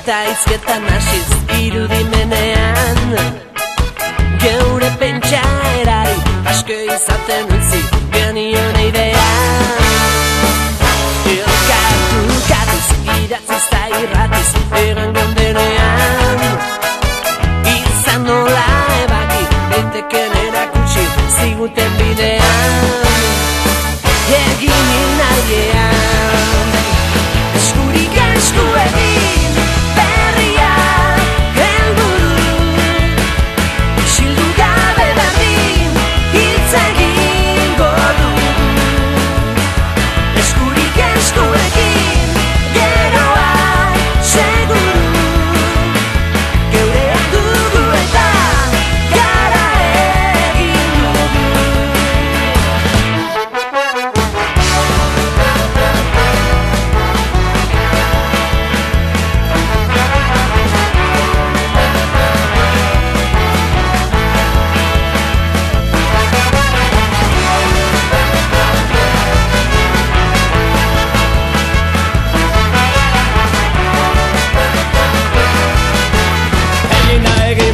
eta izketan hasiz irudimenean geure pentsaerari asko izaten utzi genion idea Ilkatuz idatziz eta irratiz egan gondenean izan nola ebaki daiteken erakutsi ziguten bidean egin inaldean eskurik esku egin berria helburu isildu gabe berdin hitz egingo du eskurik esku egin geroa seguru geurea dugu eta gara egin dugu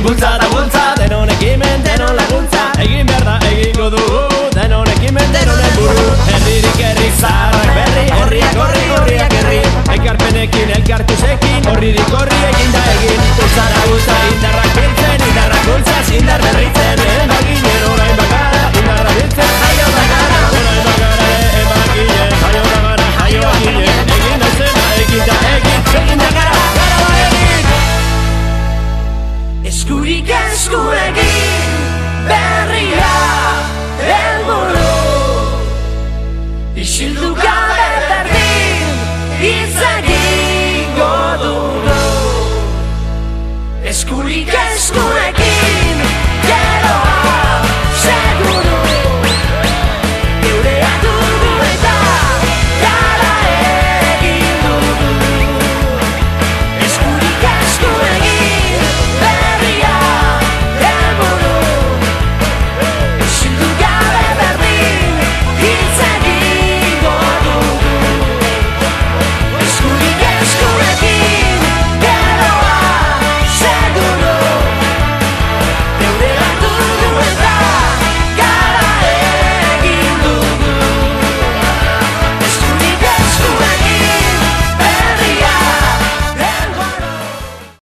Bultza da bultza, denon ekimen, denon laguntza egin behar da egingo dugu, denon ekimen, denonen buru herririk herri zaharrak berri, herriak horri, horriak herri ekarpenekin, elkartuzekin, horririk horri egin da egin bultzara bultza, indarrak biltzen, indarrak bultzaz, indar berritzen emaginen orain bagara, indarra biltzen, jaio bagara orain bagara, emaginen, jaio bagara, jaio aginen egin da zena, egin da gara, gara da egin eskurik esku egin berria helburu isildu gabe berdin hitz egingo dugu eskurik esku egin